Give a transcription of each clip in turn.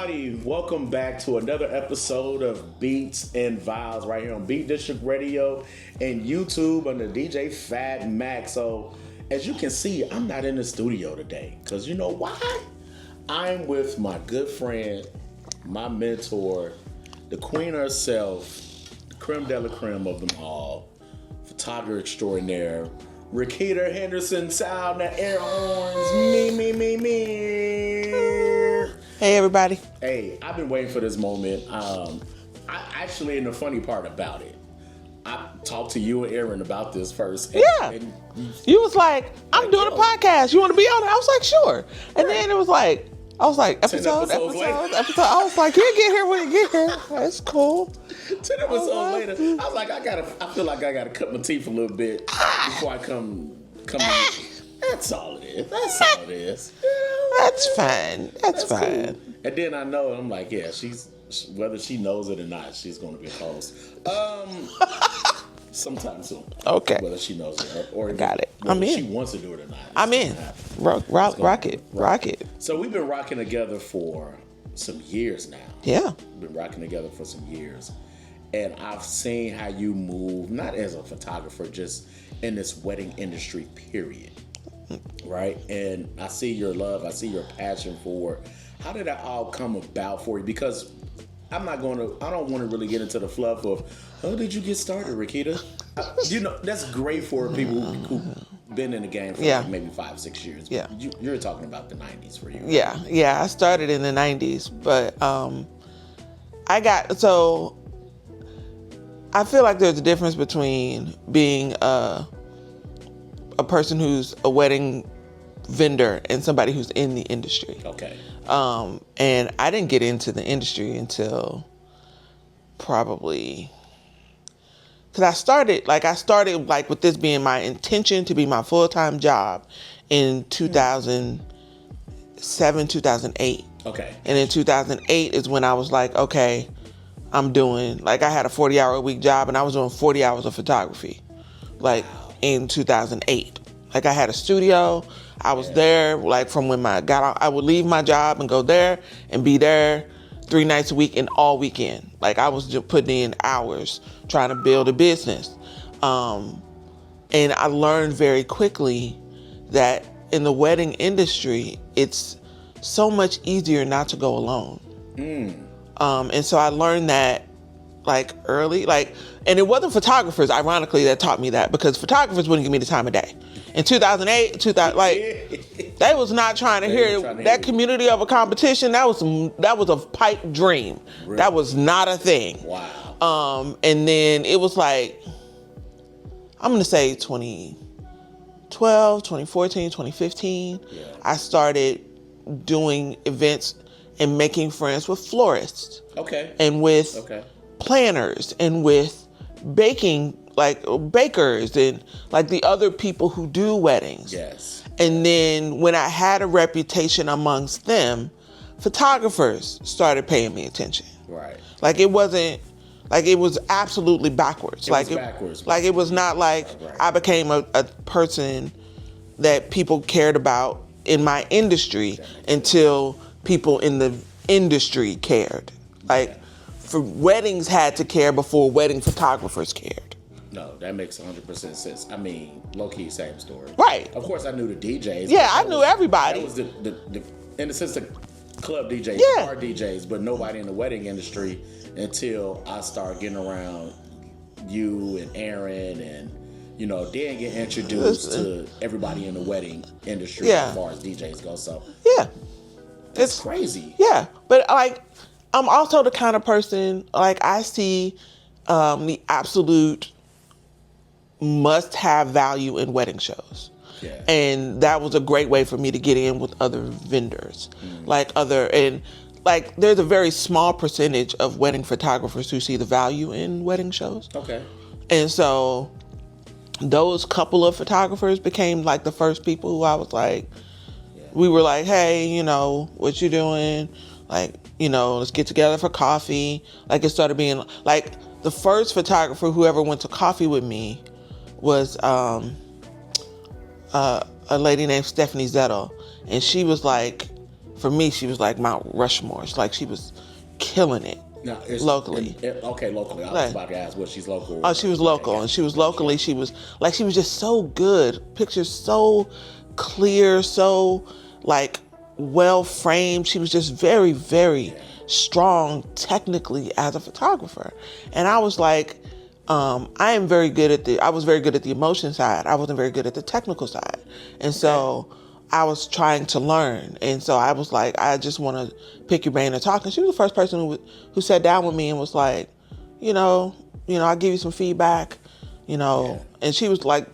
everybody. Welcome back to another episode of Beats and Vows right here on Beat District Radio and YouTube under DJ Phat Mack. So, as you can see, I'm not in the studio today because you know why? I'm with my good friend, my mentor, the queen herself, the creme de la creme of them all, photographer extraordinaire, Raquita, Henderson, sound, the air horns, me. Hey, everybody. Hey, I've been waiting for this moment. I actually, and the funny part about it, I talked to you and Aaron about this first. And you was like, I'm doing a podcast. You want to be on it? I was like, sure. And then it was like, episode. I was like, you get here when you get here. That's cool. 10 episodes later, I was like, I feel like I gotta cut my teeth a little bit before I come in. That's all it is. That's fine. That's fine. Cool. And then I know, I'm like, yeah, whether she knows it or not, she's going to be a host. Sometime soon. Okay. Whether she knows it or got it. I'm in. She wants to do it or not. I'm in. Rock it. So we've been rocking together for some years now. Yeah. We've been rocking together for some years. And I've seen how you move, not as a photographer, just in this wedding industry, period. Right? And I see your love, I see your passion for it. How did that all come about for you? Because I don't want to really get into the fluff of, how did you get started, Raquita? That's great for people who've been in the game for like maybe 5-6 years. Yeah. You're talking about the 90s for you. Right? Yeah. I started in the 90s, but I feel like there's a difference between being a person who's a wedding vendor and somebody who's in the industry. Okay. And I didn't get into the industry until probably, because I started with this being my intention to be my full-time job in 2007, 2008. Okay. And in 2008 is when I was like, okay, I had a 40-hour-a-week job and I was doing 40 hours of photography, in 2008. I had a studio. I was there, from when I got out. I would leave my job and go there and be there 3 nights a week and all weekend. I was just putting in hours trying to build a business. And I learned very quickly that in the wedding industry, it's so much easier not to go alone. And so I learned that early, and it wasn't photographers, ironically, that taught me that, because photographers wouldn't give me the time of day. In 2008, they was not trying to hear that community of a competition. That was a pipe dream. Really? That was not a thing. Wow. And then it was I'm going to say 2012, 2014, 2015, I started doing events and making friends with florists. Okay. And with planners and with bakers and the other people who do weddings. Yes. And then when I had a reputation amongst them, photographers started paying me attention. Right. It was absolutely backwards. Backwards. It was not I became a person that people cared about in my industry until people in the industry cared. For weddings had to care before wedding photographers cared. No, that makes 100% sense. I mean, low-key, same story. Right. Of course, I knew the DJs. Yeah, I knew everybody. That was the in a sense, the club DJs, bar DJs, but nobody in the wedding industry until I started getting around you and Aaron and, then get introduced to everybody in the wedding industry as far as DJs go. So, it's crazy. Yeah, but I'm also the kind of person, I see the absolute must-have value in wedding shows. Yeah. And that was a great way for me to get in with other vendors. There's a very small percentage of wedding photographers who see the value in wedding shows. Okay. And so those couple of photographers became the first people who I was we were hey, what you doing? Let's get together for coffee. It started being the first photographer who ever went to coffee with me was a lady named Stephanie Zettel. And she was for me, she was like Mount Rushmore. It's like she was killing it. Now, locally. Okay, locally. I was about to ask what she's local. Oh, she was local, and she was locally. She was just so good. Pictures so clear, so like well framed. She was just very, very strong technically as a photographer. And I was like, I was very good at the emotion side. I wasn't very good at the technical side, and so I was trying to learn. And so I was like, I just want to pick your brain and talk. And she was the first person who sat down with me and was like, I'll give you some feedback, and she was like,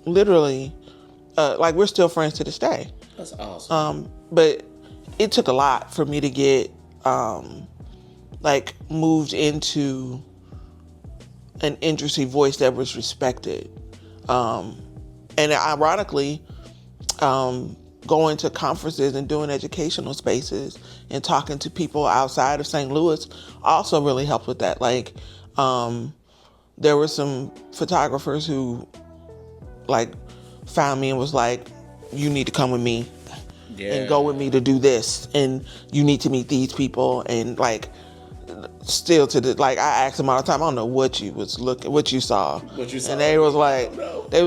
literally, like we're still friends to this day. That's awesome. But it took a lot for me to get, like moved into an industry voice that was respected. And ironically, going to conferences and doing educational spaces and talking to people outside of St. Louis also really helped with that. Like, there were some photographers who like found me and was like, you need to come with me and go with me to do this. And you need to meet these people. And like, still to the, like, I asked them all the time, I don't know what you saw. And they was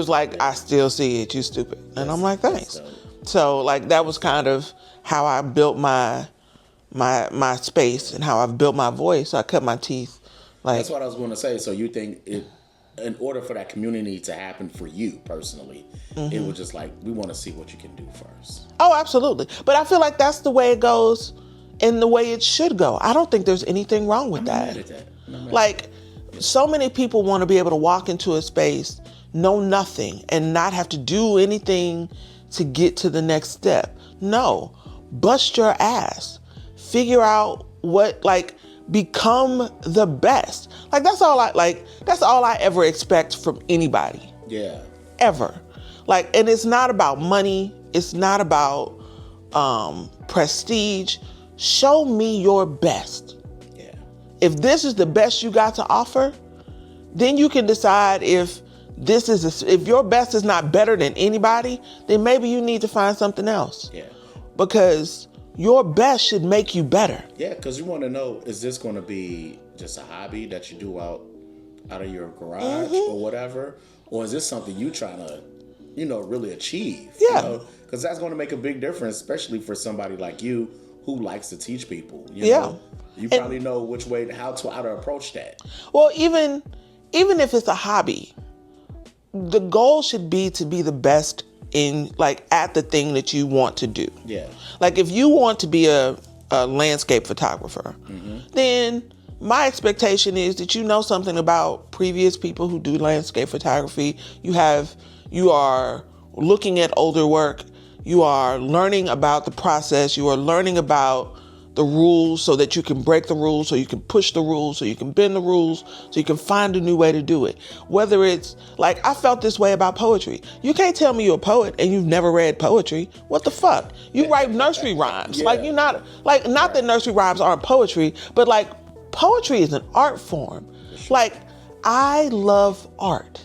like, I still see it, you stupid. And I'm like, thanks. So like, that was kind of how I built my space and how I've built my voice. I cut my teeth. Like, that's what I was going to say. So you think in order for that community to happen for you personally, it was just like, we want to see what you can do first. Oh, absolutely. But I feel like that's the way it goes and the way it should go. I don't think there's anything wrong with that. Like, so many people want to be able to walk into a space, know nothing, and not have to do anything to get to the next step. No, bust your ass. Figure out what, like, become the best. Like, that's all I ever expect from anybody. Yeah. Ever. Like, and it's not about money. It's not about prestige. Show me your best. Yeah. If this is the best you got to offer, then you can decide if your best is not better than anybody, then maybe you need to find something else. Yeah. Because your best should make you better. Yeah, because you want to know, is this going to be just a hobby that you do out of your garage or whatever? Or is this something you trying to, really achieve? Yeah. Because that's going to make a big difference, especially for somebody like you who likes to teach people. Yeah. You probably know which way, how to approach that. Well, even if it's a hobby, the goal should be to be the best at the thing that you want to do. Yeah. Like, if you want to be a landscape photographer, then my expectation is that you know something about previous people who do landscape photography. You are looking at older work. You are learning about the process. You are learning about the rules so that you can break the rules, so you can push the rules, so you can bend the rules, so you can find a new way to do it. Whether it's like, I felt this way about poetry. You can't tell me you're a poet and you've never read poetry. What the fuck? You write nursery rhymes. Yeah. Like, you're not, like, not that nursery rhymes aren't poetry, but like, poetry is an art form. Sure. Like, I love art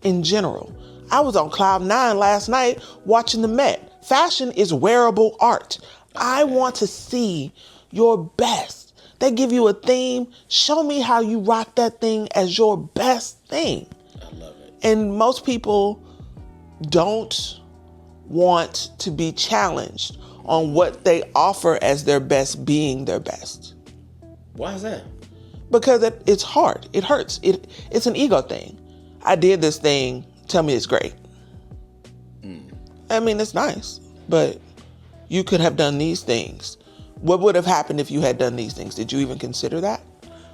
in general. I was on cloud 9 last night watching the Met. Fashion is wearable art. I want to see your best. They give you a theme. Show me how you rock that thing as your best thing. I love it. And most people don't want to be challenged on what they offer as their best being their best. Why is that? Because it's hard. It hurts. It's an ego thing. I did this thing. Tell me it's great. I mean, it's nice, but you could have done these things. What would have happened if you had done these things? Did you even consider that?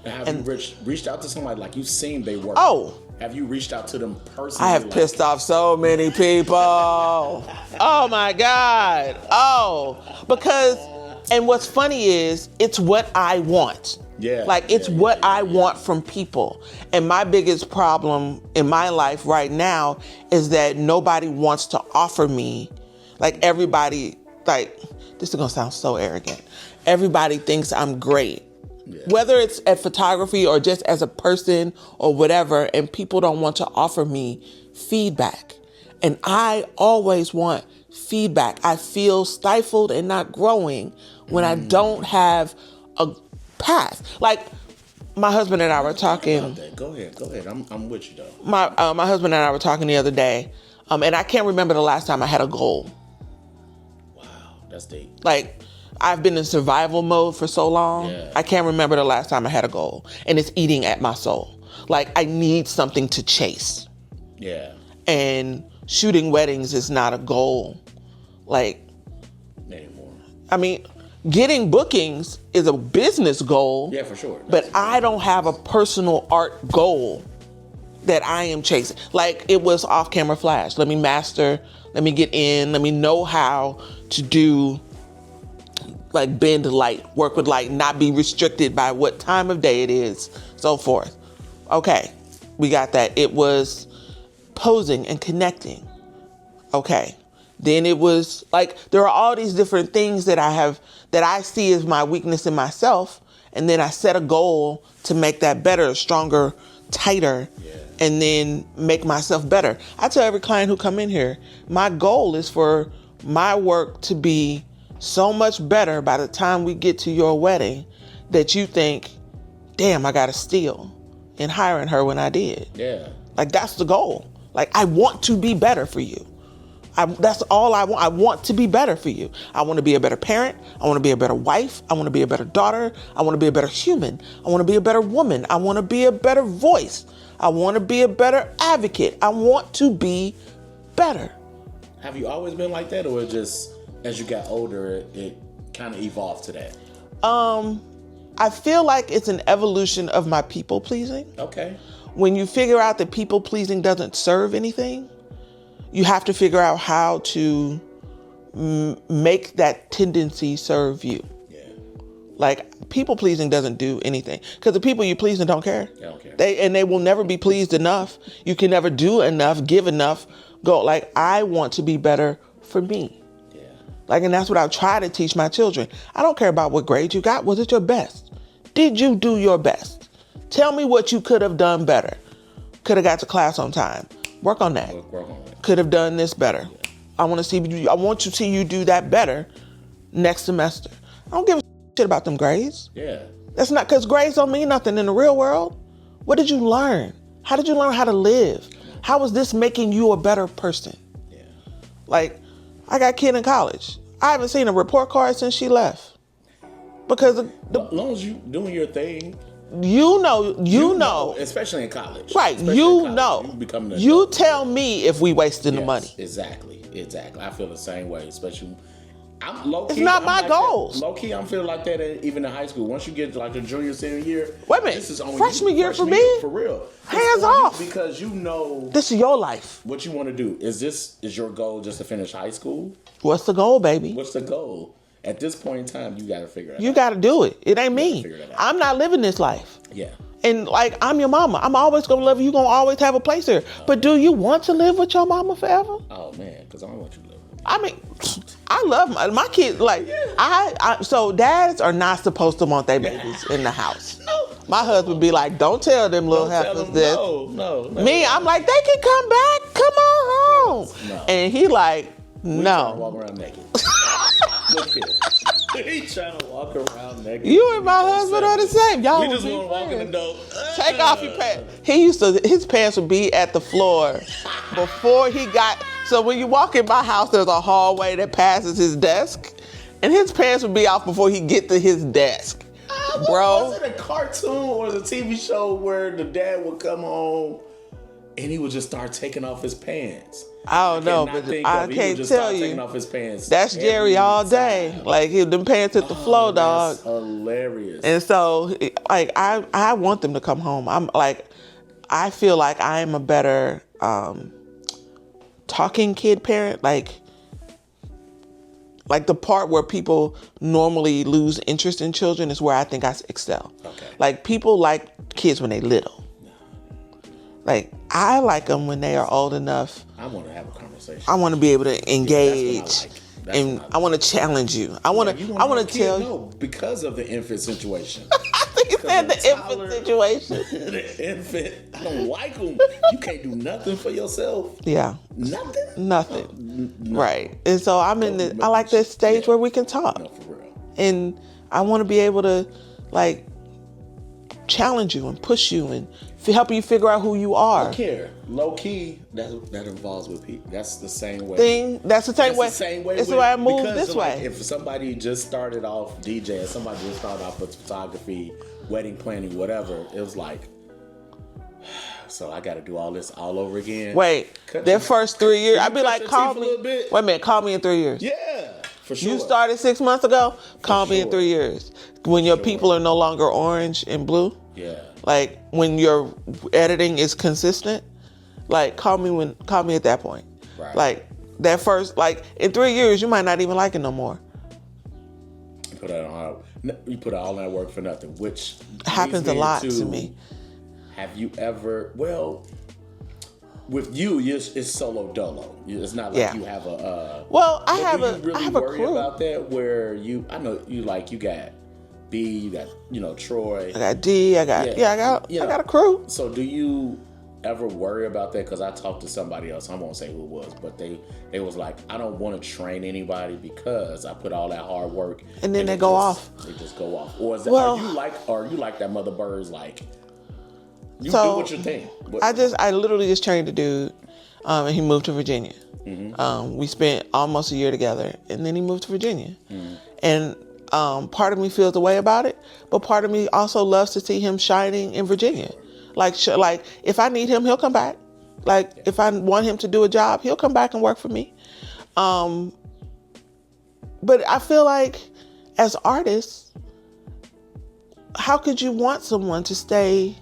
Have you reached out to somebody, like, you've seen they work? Oh. Have you reached out to them personally? I have pissed off so many people. Oh my God. Oh, because, and what's funny is, it's what I want. Yeah. Like, it's what I want from people. And my biggest problem in my life right now is that nobody wants to offer me, like, everybody, like, this is gonna sound so arrogant. Everybody thinks I'm great. Yeah. Whether it's at photography or just as a person or whatever, and people don't want to offer me feedback. And I always want feedback. I feel stifled and not growing when I don't have a path. Like, my husband and I were talking. Go ahead. I'm with you though. My husband and I were talking the other day, and I can't remember the last time I had a goal. Wow, that's deep. Like, I've been in survival mode for so long. Yeah. I can't remember the last time I had a goal, and it's eating at my soul. Like, I need something to chase. Yeah. And shooting weddings is not a goal. Like, Anymore. I mean, getting bookings is a business goal. Yeah, for sure. But I don't have a personal art goal that I am chasing. Like, it was off-camera flash. Let me master, let me get in, let me know how to do, like, bend light, work with light, not be restricted by what time of day it is, so forth. Okay, we got that. It was posing and connecting. Okay. Then it was like, there are all these different things that I see as my weakness in myself. And then I set a goal to make that better, stronger, tighter, and then make myself better. I tell every client who come in here, my goal is for my work to be so much better by the time we get to your wedding that you think, damn, I got to steal in hiring her when I did. Yeah. Like, that's the goal. Like, I want to be better for you. That's all I want. I want to be better for you. I want to be a better parent. I want to be a better wife. I want to be a better daughter. I want to be a better human. I want to be a better woman. I want to be a better voice. I want to be a better advocate. I want to be better. Have you always been like that, or just as you got older, it kind of evolved to that? I feel like it's an evolution of my people pleasing. Okay. When you figure out that people pleasing doesn't serve anything, you have to figure out how to make that tendency serve you. Yeah. Like, people pleasing doesn't do anything, because the people you pleasing don't care. They don't care. They will never be pleased enough. You can never do enough, give enough. Go, like, I want to be better for me. Yeah. Like, and that's what I try to teach my children. I don't care about what grade you got. Was it your best? Did you do your best? Tell me what you could have done better. Could have got to class on time. Work on that. Work on it. Could have done this better. Yeah. I want to see you do that better next semester. I don't give a shit about them grades. Yeah. That's not, because grades don't mean nothing in the real world. What did you learn? How did you learn how to live? How is this making you a better person? Yeah. Like, I got a kid in college. I haven't seen a report card since she left. Because as long as you doing your thing. You know. Especially in college. Right. You tell me if we wasting the money. Exactly. I feel the same way, especially. I'm low key. It's not my goals. Low key, I'm feeling like that even in high school. Once you get to like the junior, senior year. Wait a minute. This is only freshman year for me? For real. Hands off. Because you know. This is your life. What you want to do. Is your goal just to finish high school? What's the goal, baby? What's the goal? At this point in time, you got to figure it out. You got to do it. It ain't me. I'm not living this life. Yeah. And like, I'm your mama. I'm always going to love you. You're going to always have a place here. But do you want to live with your mama forever? Oh, man, because I don't want you to live with me. I mean, I love my kids. Like, so dads are not supposed to want their babies in the house. No. My husband be like, don't tell them little heifers this. No. Me, I'm like, they can come back. Come on home. No. And he like, no. Walk around naked. Look here. He trying to walk around naked. You and my husband are the same. Y'all we just want to walk in the door. Take off your pants. His pants would be at the floor before he got. So when you walk in my house, there's a hallway that passes his desk, and his pants would be off before he get to his desk. Bro, was it a cartoon or a TV show where the dad would come home and he would just start taking off his pants? I don't know, but I can't tell you. Taking off his pants. That's Jerry all day. Like, them pants hit the floor, dog. That's hilarious. And so, like, I want them to come home. I'm like, I feel like I am a better talking kid parent. Like the part where people normally lose interest in children is where I think I excel. Okay. Like, people like kids when they little. Like, I like them when they are old enough. I want to have a conversation. I want to be able to engage. And I want to challenge you. I want to tell you. No, because of the infant situation. I think And the infant situation. The infant, I don't like them. You can't do nothing for yourself. Yeah. Nothing. No. Right. And so I like this stage where we can talk. No, for real. And I want to be able to like challenge you and push you and help you figure out who you are. Low key, that involves with people. That's the same way. That's the same way. It's the way I move this way. If somebody just started off DJing, somebody just started off with photography, wedding planning, whatever, it was like, so I got to do all this all over again. Wait, their first 3 years, I'd be like, call me. Wait a minute, call me in 3 years. Yeah, for sure. You started 6 months ago. Call me in 3 years when your people are no longer orange and blue. Yeah. Like when your editing is consistent, like call me at that point. Right. Like that first, like in 3 years, you might not even like it no more. You put all that work for nothing, which happens a lot to me. Have you ever? Well, with you, it's solo dolo. It's not like you have a. I have a crew about that. Where I know you got B, you got Troy. I got D. I got I got a crew. So do you ever worry about that? Because I talked to somebody else. I won't say who it was, but they was like, I don't want to train anybody because I put all that hard work and then they go off. They just go off. Or are you like that mother bird's like? You do what you think. I literally just trained a dude, and he moved to Virginia. Mm-hmm. We spent almost a year together, and then he moved to Virginia. Mm-hmm. And part of me feels the way about it, but part of me also loves to see him shining in Virginia. Like if I need him, he'll come back. Like if I want him to do a job, he'll come back and work for me. But I feel like as artists, how could you want someone to stay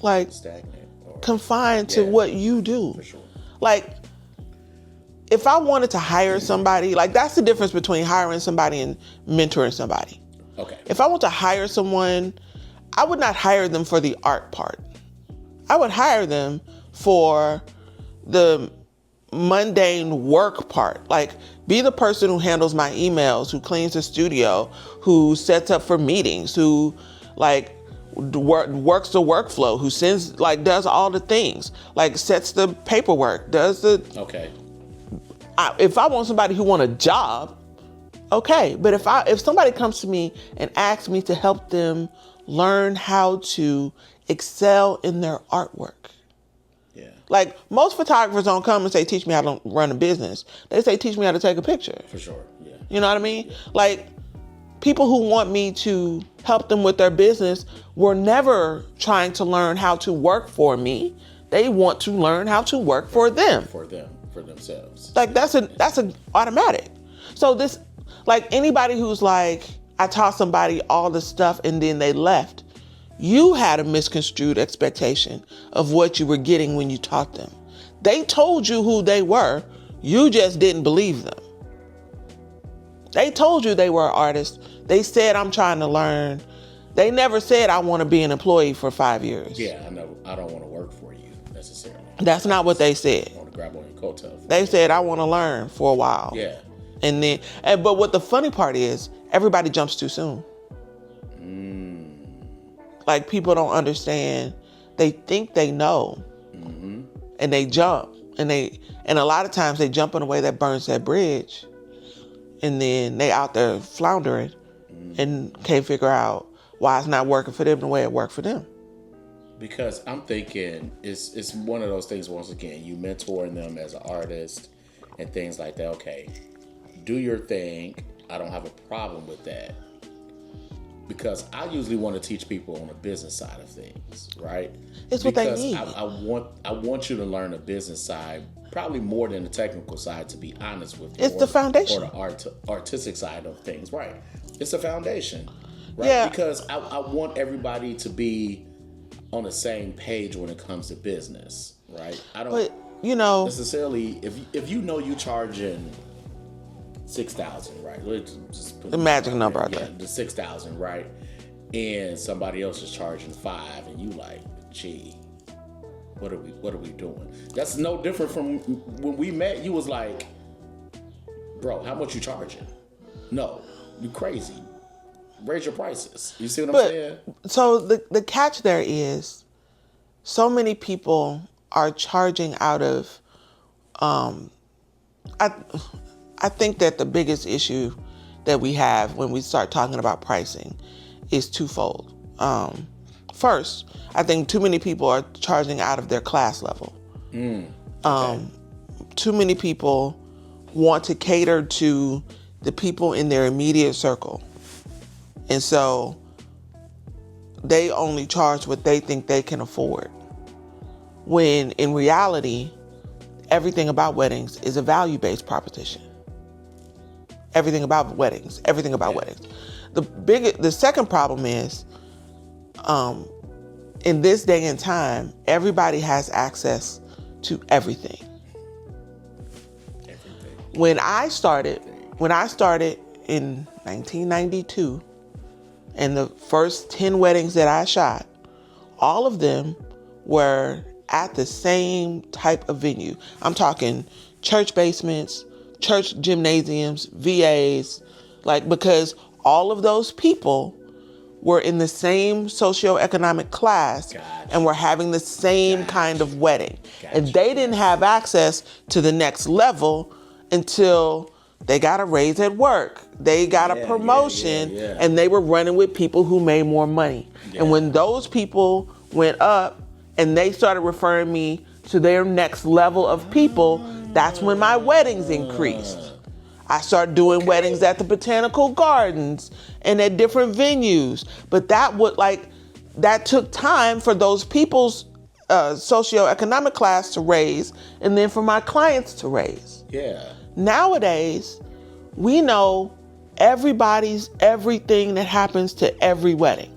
like stagnant or confined to what you do? For sure. Like if I wanted to hire somebody, like that's the difference between hiring somebody and mentoring somebody. Okay. If I want to hire someone, I would not hire them for the art part. I would hire them for the mundane work part. Like be the person who handles my emails, who cleans the studio, who sets up for meetings, who like works the workflow, who sends, like does all the things, like sets the paperwork, does the... Okay. If I want somebody who want a job, okay. But if somebody comes to me and asks me to help them learn how to excel in their artwork. Yeah. Like most photographers don't come and say, teach me how to run a business. They say, teach me how to take a picture. For sure. Yeah. You know what I mean? Yeah. Like people who want me to help them with their business were never trying to learn how to work for me. They want to learn how to work for them. For themselves. Like that's an automatic. So this, like anybody who's like, I taught somebody all this stuff and then they left. You had a misconstrued expectation of what you were getting when you taught them. They told you who they were. You just didn't believe them. They told you they were artists. They said, I'm trying to learn. They never said, I want to be an employee for 5 years. Yeah, I know. I don't want to work for you necessarily. That's not what they said. I want to grab on your coattail. They said, I want to learn for a while. Yeah. And then, but what the funny part is, everybody jumps too soon. Like people don't understand. They think they know, and they jump, and a lot of times they jump in a way that burns that bridge, and then they out there floundering, and can't figure out why it's not working for them the way it worked for them. Because I'm thinking it's one of those things. Once again, you mentoring them as an artist and things like that. Okay, do your thing. I don't have a problem with that. Because I usually want to teach people on the business side of things, right? It's what they need. I want you to learn the business side, probably more than the technical side, to be honest with you. It's the foundation. Or the artistic side of things, right? It's a foundation, right? Yeah. Because I want everybody to be on the same page when it comes to business, right? I don't necessarily, if you know you charging $6,000, right? Let's just put the magic number out there. The $6,000, right? And somebody else is charging $5,000, and you like, gee, what are we doing? That's no different from when we met. You was like, bro, how much you charging? No, you crazy. raise your prices. You see what I'm saying? So the catch there is, so many people are charging out of. I think that the biggest issue that we have when we start talking about pricing is twofold. First, I think too many people are charging out of their class level. Too many people want to cater to the people in their immediate circle. And so they only charge what they think they can afford. When in reality, everything about weddings is a value-based proposition. Everything about weddings. The second problem is, in this day and time, everybody has access to everything. When I started in 1992, and the first 10 weddings that I shot, all of them were at the same type of venue. I'm talking church basements, church gymnasiums, VAs, because all of those people were in the same socioeconomic class and were having the same kind of wedding. And they didn't have access to the next level until they got a raise at work. They got a promotion, and they were running with people who made more money. And when those people went up and they started referring me to their next level of people, that's when my weddings increased. I started doing weddings at the Botanical Gardens and at different venues. But that took time for those people's socioeconomic class to raise, and then for my clients to raise. Yeah. Nowadays, we know everybody's everything that happens to every wedding.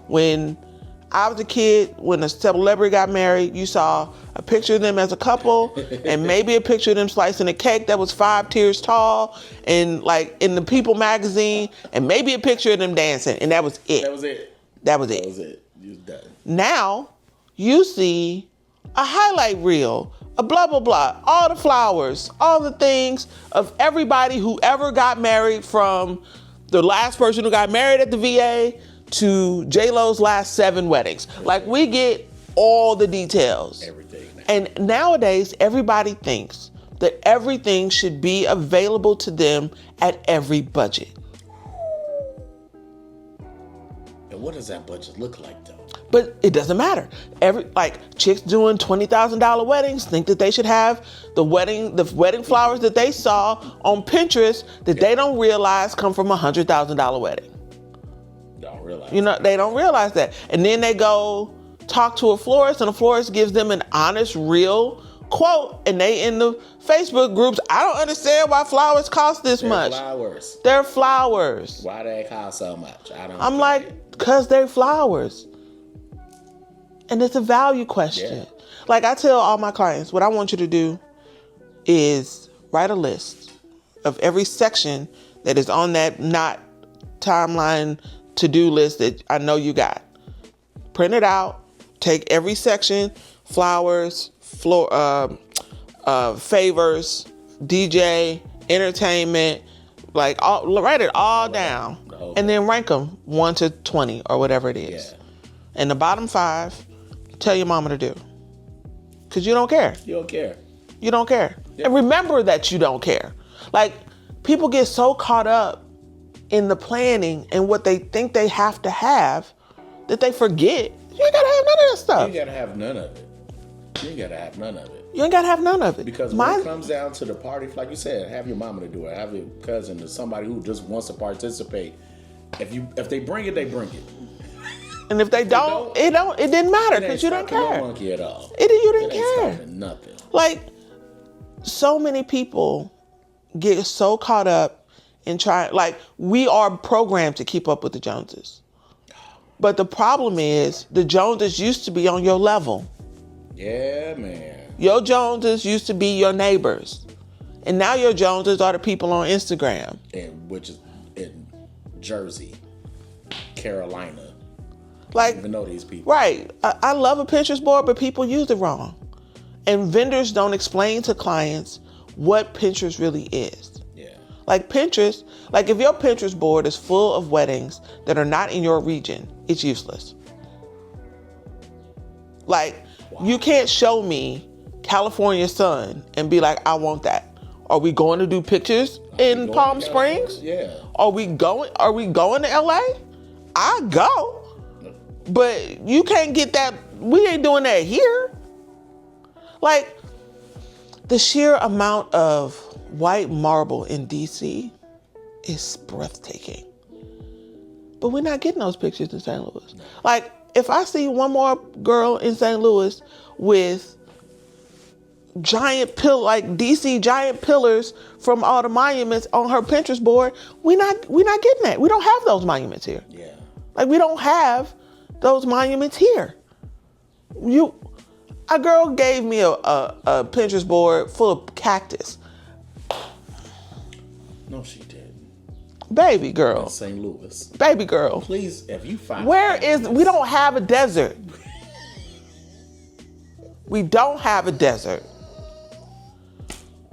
When I was a kid, when a celebrity got married, you saw a picture of them as a couple and maybe a picture of them slicing a cake that was 5 tiers tall and in the People magazine, and maybe a picture of them dancing, and that was it. That was it. You was done. Now, you see a highlight reel, a blah, blah, blah, all the flowers, all the things of everybody who ever got married, from the last person who got married at the VA to J-Lo's last 7 weddings. We get all the details. Everything. And nowadays, everybody thinks that everything should be available to them at every budget. And what does that budget look like, though? But it doesn't matter. Chicks doing $20,000 weddings think that they should have the wedding flowers that they saw on Pinterest that they don't realize come from a $100,000 wedding. Don't realize. They don't realize that. And then they go talk to a florist, and a florist gives them an honest, real quote, and they in the Facebook groups, I don't understand why flowers cost this much. They're flowers. Why they cost so much? I'm like, because they're flowers. And it's a value question. Yeah. I tell all my clients, what I want you to do is write a list of every section that is on that not timeline to-do list that I know you got. Print it out. Take every section, flowers, favors, DJ, entertainment, write it all down, and then rank them 1 to 20 or whatever it is. Yeah. And the bottom 5, tell your mama to do, because you don't care. You don't care. You don't care. Yeah. And remember that you don't care. People get so caught up in the planning and what they think they have to have that they forget you ain't gotta have none of that stuff. You ain't gotta have none of it. You ain't gotta have none of it. Because when it comes down to the party, like you said, have your mama to do it. Have your cousin or somebody who just wants to participate. If they bring it, they bring it. And if they don't, it didn't matter, because you don't care. No monkey at all. You didn't care. Stopping nothing. So many people get so caught up in trying. We are programmed to keep up with the Joneses. But the problem is, the Joneses used to be on your level. Yeah, man. Your Joneses used to be your neighbors. And now your Joneses are the people on Instagram. Which is in Jersey, Carolina. I don't even know these people. Right. I love a Pinterest board, but people use it wrong. And vendors don't explain to clients what Pinterest really is. Yeah. Like Pinterest, like if your Pinterest board is full of weddings that are not in your region, it's useless. Like, you can't show me California sun and be like, I want that. Are we going to do pictures in Palm Springs? Yeah. Are we going to LA? I go. But you can't get that. We ain't doing that here. Like, the sheer amount of white marble in DC is breathtaking. But we're not getting those pictures in St. Louis. Like, if I see one more girl in St. Louis with giant DC giant pillars from all the monuments on her Pinterest board, we're not getting that. We don't have those monuments here. Yeah. Like, we don't have those monuments here. A girl gave me a Pinterest board full of cactus. No, she didn't. Baby girl. St. Louis. Baby girl. Please, if you find we don't have a desert. We don't have a desert.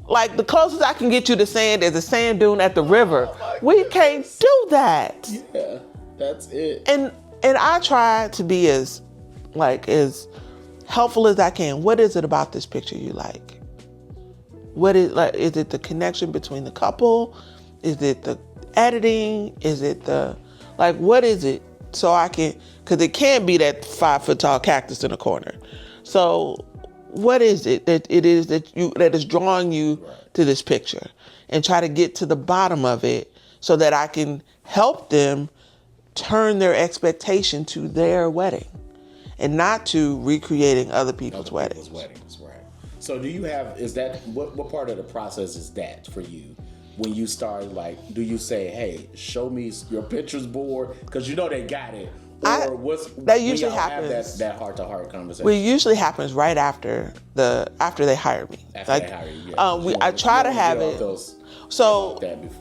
Like, the closest I can get you to sand is a sand dune at the river. We can't do that. Yeah, that's it. And I try to be as helpful as I can. What is it about this picture you like? Is it the connection between the couple? Is it the editing? Is it what is it? So I can, because it can't be that 5-foot tall cactus in a corner. So what is it that is drawing you to this picture? And try to get to the bottom of it so that I can help them turn their expectation to their wedding and not to recreating other people's weddings. Right. So do you have, what part of the process is that for you? When you start, do you say, hey, show me your Pinterest board? Because you know they got it. Or that usually happens. Have that heart-to-heart conversation? Well, it usually happens right after they hire me. After they hire you, yeah. I try to have it. Sometimes,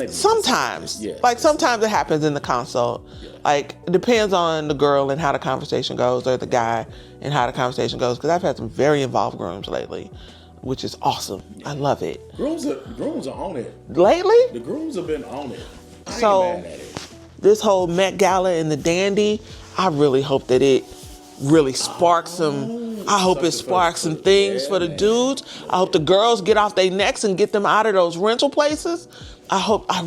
sometimes it happens in the consult. Yeah. Like, it depends on the girl and how the conversation goes, or the guy and how the conversation goes. Because I've had some very involved grooms lately, which is awesome. Yeah. I love it. Grooms are on it. Lately? The grooms have been on it. I ain't mad at it. This whole Met Gala and the dandy, I really hope that it really sparks some. I hope it sparks some things for the dudes. I hope the girls get off their necks and get them out of those rental places. I hope. I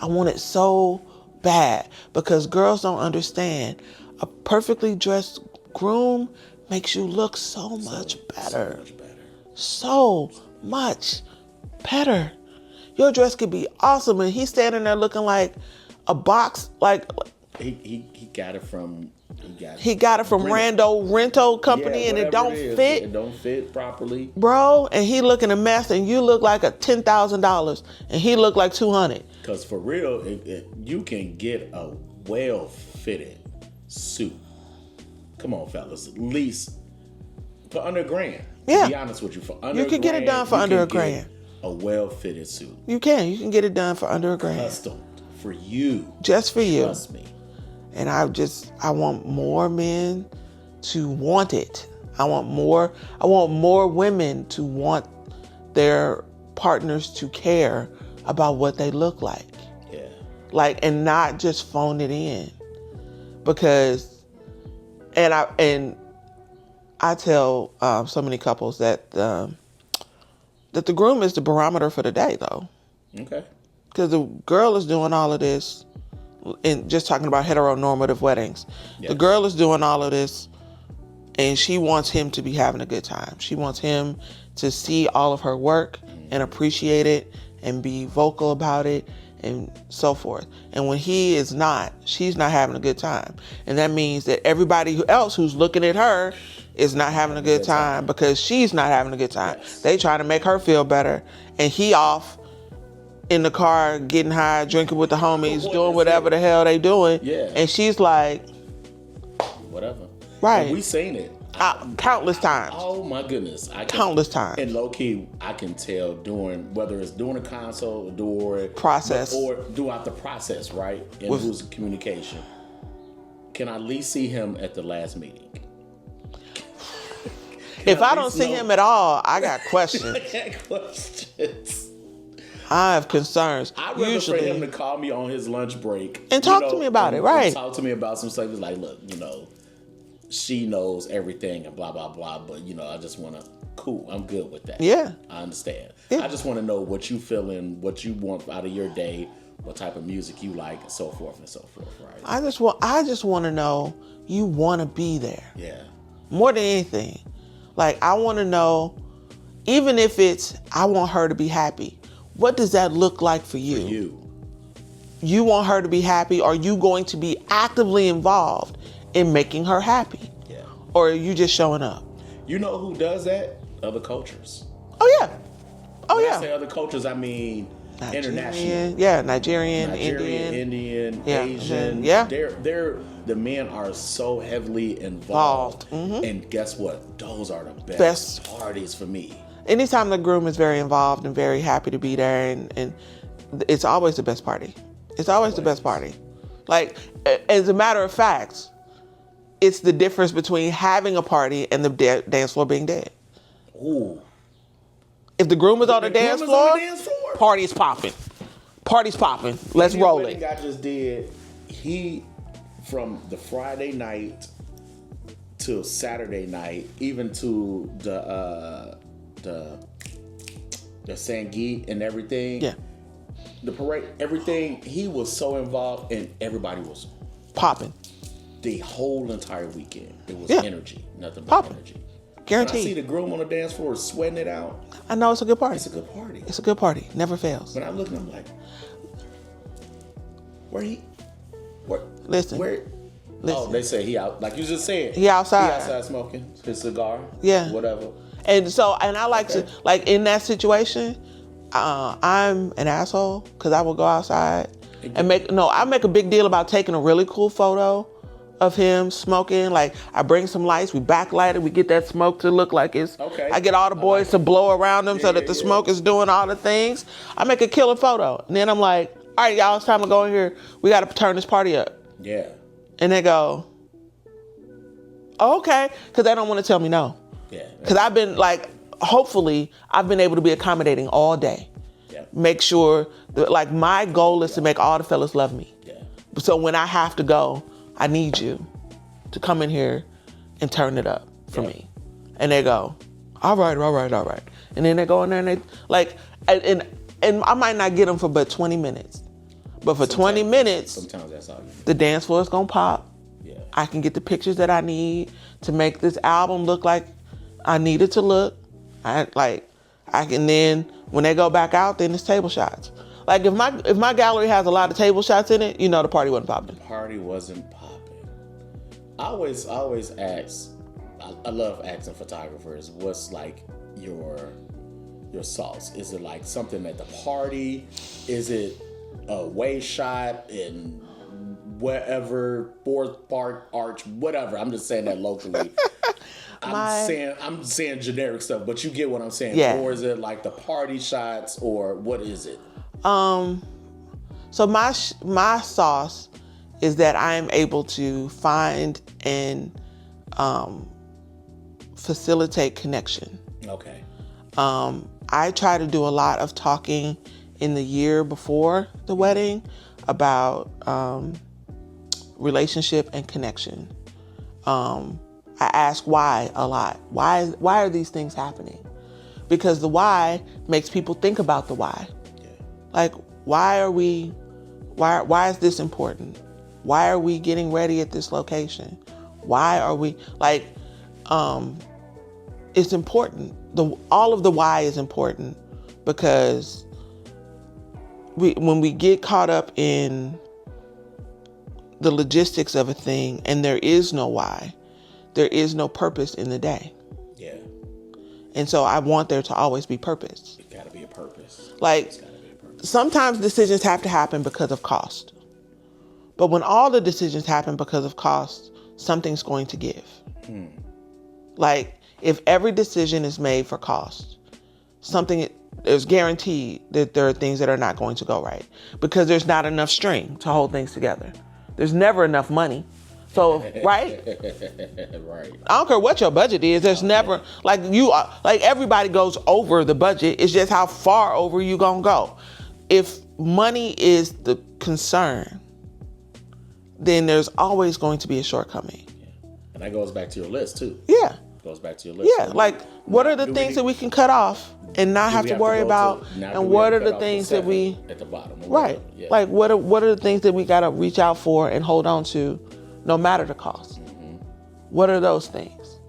want it so bad, because girls don't understand. A perfectly dressed groom makes you look so much better. So much better. Your dress could be awesome, and he's standing there looking like a box. Like, he got it from Rando Rental Company, and it don't fit. It don't fit properly, bro. And he looking a mess, and you look like a $10,000, and he look like $200. Because for real, you can get a well-fitted suit. Come on, fellas, at least for under $1,000. Yeah, to be honest with you, for under you can get it done for under $1,000. A well-fitted suit. You can get it done for under $1,000. Custom for you, just for you. Trust me. And I want more men to want it. I want more women to want their partners to care about what they look like. Yeah. And not just phone it in. Because, and I tell so many couples that the groom is the barometer for the day, though. Okay. Because the girl is doing all of this, and just talking about heteronormative weddings. Yes. The girl is doing all of this, and she wants him to be having a good time. She wants him to see all of her work and appreciate it and be vocal about it and so forth. And when she's not having a good time. And that means that everybody else who's looking at her is not having a good time because she's not having a good time. Yes. They trying to make her feel better. And he off in the car, getting high, drinking with the homies, doing whatever the hell they doing. Yeah. And she's like, whatever. Right. And we seen it. Countless times. Oh my goodness. Countless times. And low key, I can tell whether it's during a consult or during process or throughout the process, right? And who's communication. Can I at least see him at the last meeting? If I don't see him at all, I got questions. I got questions. I have concerns. I'd rather for him to call me on his lunch break and talk to me about it, right? Talk to me about some stuff. It's like, look, she knows everything and blah blah blah, but I just want to. Cool, I'm good with that. Yeah, I understand. Yeah. I just want to know what you feeling, what you want out of your day, what type of music you like, and so forth and so forth. Right. I just want to know you want to be there. Yeah. More than anything, like I want to know, even if it's I want her to be happy. What does that look like for you? For you. You want her to be happy? Are you going to be actively involved in making her happy? Yeah. Or are you just showing up? You know who does that? Other cultures. Oh yeah. When I say other cultures, I mean international. Yeah, Nigerian, Indian, Asian. Yeah. The men are so heavily involved. Mm-hmm. And guess what? Those are the best parties for me. Anytime the groom is very involved and very happy to be there, and it's always the best party. It's always the best party. Like, as a matter of fact, it's the difference between having a party and the dance floor being dead. Ooh. If the groom is on the dance floor, party's popping. Party's popping. Let's roll it. The I just did, from the Friday night to Saturday night, even to the Sangeet and everything. Yeah. The parade, everything. He was so involved, and everybody was popping. The whole entire weekend, it was energy, nothing but popping. Energy. Guaranteed. When I see the groom on the dance floor sweating it out, I know it's a good party. It's a good party. It's a good party. Never fails. When I look, I'm like, Listen. Oh, they say he out. Like you just said, he outside. He outside smoking his cigar. Yeah. Whatever. And I like to, like in that situation, I'm an asshole because I will go outside and I make a big deal about taking a really cool photo of him smoking. Like I bring some lights, we backlight it, we get that smoke to look like it's, I get all the boys to blow around them so that the smoke is doing all the things. I make a killer photo. And then I'm like, all right, y'all, it's time to go in here. We got to turn this party up. Yeah. And they go, oh, okay. Because they don't want to tell me no. Yeah. Because I've been like, hopefully, I've been able to be accommodating all day. Yeah. Make sure, that, my goal is to make all the fellas love me. Yeah. So when I have to go, I need you to come in here and turn it up for me. And they go, all right. And then they go in there and they, and I might not get them for but 20 minutes. But for 20 minutes, sometimes that's all you need. The dance floor is going to pop. Yeah. I can get the pictures that I need to make this album look like I need it to look. I can then, when they go back out, then it's table shots. Like if my gallery has a lot of table shots in it, the party wasn't popping. The party wasn't popping. I always ask, I love asking photographers, what's like your sauce? Is it like something at the party? Is it a way shot in wherever, Fourth Park Arch, whatever? I'm just saying that locally. I'm saying generic stuff, but you get what I'm saying. Yeah. Or is it like the party shots, or what is it? So my sauce is that I am able to find and facilitate connection. Okay. I try to do a lot of talking in the year before the wedding about relationship and connection. I ask why a lot. Why are these things happening? Because the why makes people think about the why. Yeah. Like, why is this important? Why are we getting ready at this location? Why are we it's important. All of the why is important because when we get caught up in the logistics of a thing and there is no why, there is no purpose in the day. Yeah. And so I want there to always be purpose. It gotta be a purpose. Sometimes decisions have to happen because of cost. But when all the decisions happen because of cost, something's going to give. Like, if every decision is made for cost, something is guaranteed that there are things that are not going to go right because there's not enough string to hold things together. There's never enough money. So, right? Right. I don't care what your budget is. There's never, everybody goes over the budget. It's just how far over you gonna go. if money is the concern, then there's always going to be a shortcoming. Yeah. And that goes back to your list too. Yeah. Goes back to your list. Yeah, like what are the things that we can cut off and not have to worry about, and what are the things that we at the bottom? Right. Yeah. Like what are the things that we gotta reach out for and hold on to, no matter the cost? Mm-hmm. What are those things?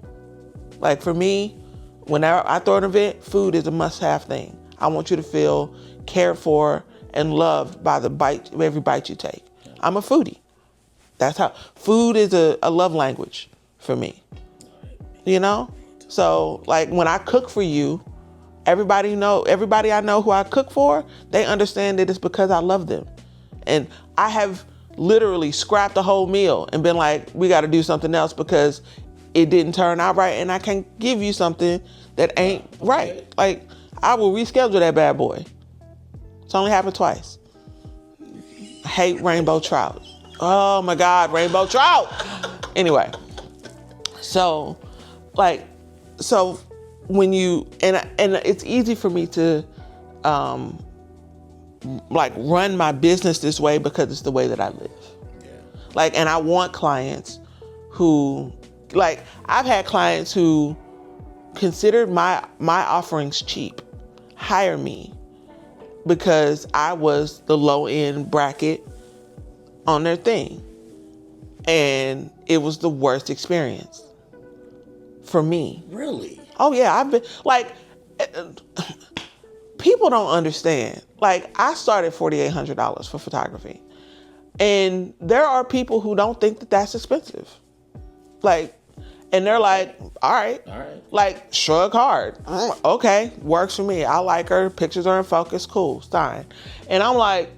Like for me, whenever I throw an event, food is a must-have thing. I want you to feel cared for and loved by every bite you take. Yeah. I'm a foodie. That's how food is a love language for me. You know? So like when I cook for you, everybody I know who I cook for, they understand that it's because I love them. And I have literally scrapped the whole meal and been like, we got to do something else because it didn't turn out right and I can't give you something that ain't right. Like I will reschedule that bad boy. It's only happened twice. I hate rainbow trout. Oh my God, rainbow trout. Anyway, so when you, and it's easy for me to like run my business this way because it's the way that I live. Yeah. Like, and I want clients who, like, I've had clients who considered my offerings cheap, hire me because I was the low end bracket on their thing. And it was the worst experience for me. Really? Oh yeah, I've been like, people don't understand. Like I started $4,800 for photography, and there are people who don't think that that's expensive. Like, and they're like, all right, like shrug hard. Okay, works for me. I like her. Pictures are in focus. Cool, fine. And I'm like,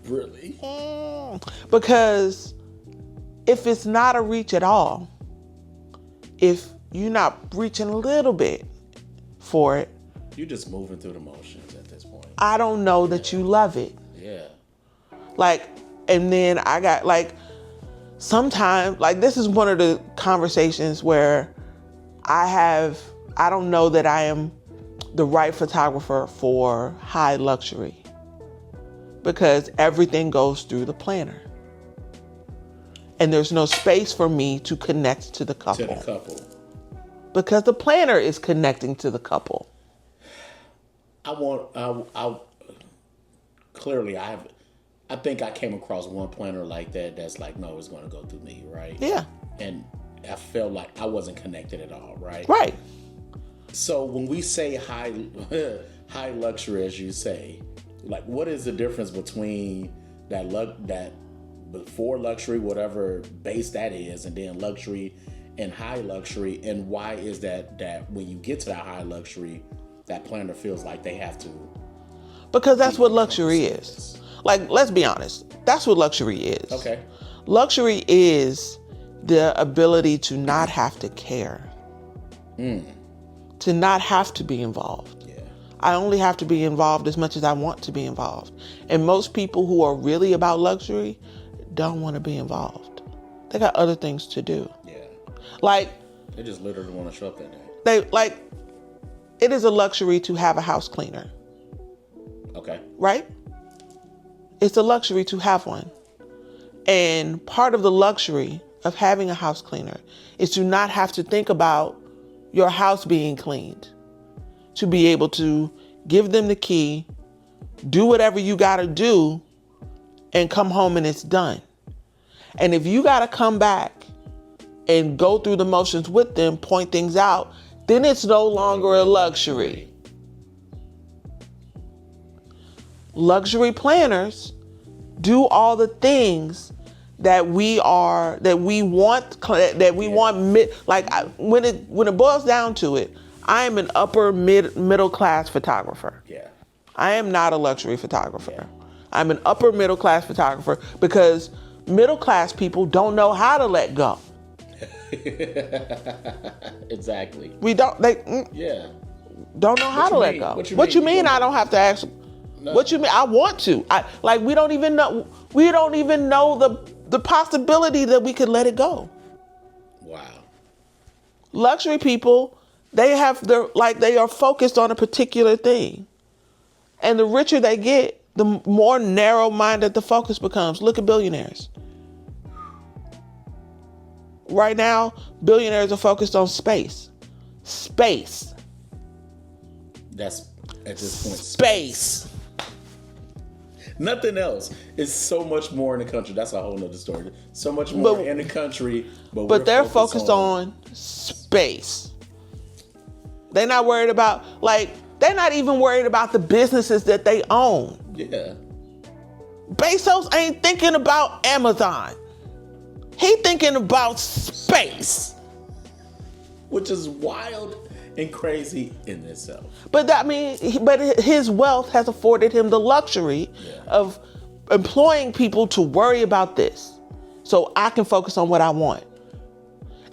really? Because if it's not a reach at all, if you're not reaching a little bit for it, you're just moving through the motions at this point. I don't know that you love it. Yeah. Like, and then I got like, sometimes, like this is one of the conversations where I don't know that I am the right photographer for high luxury because everything goes through the planner. And there's no space for me to connect to the couple. Because the planner is connecting to the couple. I think I came across one planner like that that's like, no, it's going to go through me, right? Yeah. And I felt like I wasn't connected at all, right? Right. So when we say high luxury, as you say, like what is the difference between that before luxury, whatever base that is, and then luxury and high luxury, and why is that when you get to that high luxury, that planner feels like they have to? Because that's what luxury is. Like, let's be honest. That's what luxury is. Okay. Luxury is the ability to not have to care. To not have to be involved. Yeah. I only have to be involved as much as I want to be involved. And most people who are really about luxury don't want to be involved. They got other things to do. Yeah. Like, they just literally want to show up that day. It is a luxury to have a house cleaner. Okay. Right? It's a luxury to have one. And part of the luxury of having a house cleaner is to not have to think about your house being cleaned. To be able to give them the key, do whatever you got to do, and come home and it's done. And if you got to come back and go through the motions with them, point things out, then it's no longer a luxury. Luxury planners do all the things that we want. When it boils down to it, I am an upper middle class photographer. Yeah. I am not a luxury photographer. Yeah. I'm an upper middle class photographer because middle class people don't know how to let go. Exactly. We don't. Don't know how to let go. What you mean? I don't have to ask. No. What you mean? I want to. We don't even know. We don't even know the possibility that we could let it go. Wow. Luxury people, they are focused on a particular thing. And the richer they get, the more narrow-minded the focus becomes. Look at billionaires. Right now, billionaires are focused on space. Space. That's, at this point, Space. nothing else. It's so much more in the country. That's a whole nother story. So much more in the country, but they're focused on space. They're not worried about, they're not even worried about the businesses that they own. Yeah. Bezos ain't thinking about Amazon. He thinking about space. Which is wild and crazy in itself. But his wealth has afforded him the luxury of employing people to worry about this, so I can focus on what I want.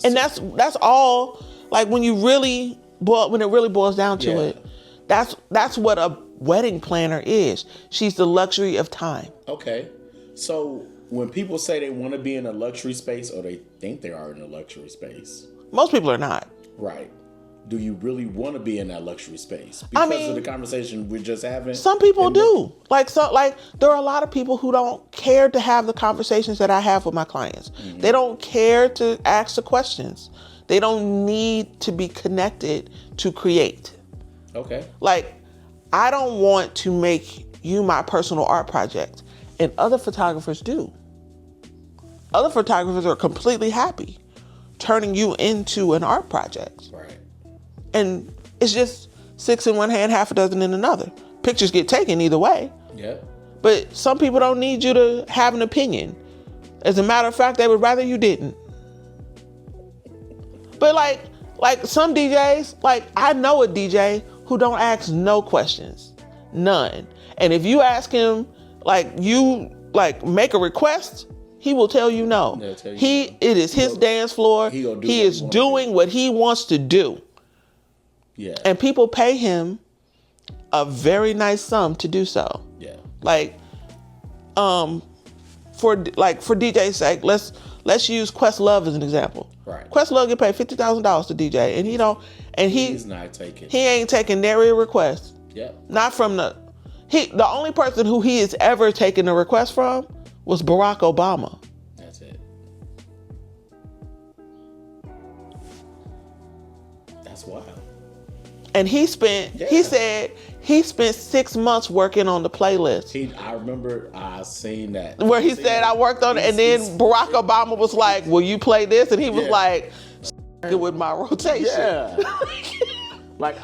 And that's all. Like when it really boils down to it, that's what a wedding planner is. She's the luxury of time. Okay, so when people say they want to be in a luxury space, or they think they are in a luxury space, most people are not. Right. Do you really want to be in that luxury space? Because of the conversation we're just having? Some people do. There are a lot of people who don't care to have the conversations that I have with my clients. Mm-hmm. They don't care to ask the questions. They don't need to be connected to create. Okay. I don't want to make you my personal art project. And other photographers do. Other photographers are completely happy turning you into an art project. Right. And it's just 6 in one hand, half a dozen in another. Pictures get taken either way. Yeah. But some people don't need you to have an opinion. As a matter of fact, they would rather you didn't. But like some DJs, I know a DJ who don't ask no questions. None. And if you ask him, make a request, he will tell you no. It is his dance floor. He is doing what he wants to do. Yeah. And people pay him a very nice sum to do so. Yeah. For DJ's sake, let's use Questlove as an example. Right. Questlove get paid $50,000 to DJ, and he's not taking. He ain't taking nary a request. Yeah. Not from the only person who he has ever taken a request from was Barack Obama. That's it. That's wild. And he said he spent 6 months working on the playlist. I remember I seen that. Where he said I worked on it, and then Barack Obama was like, will you play this? And he was like, with my rotation. Yeah. He said, but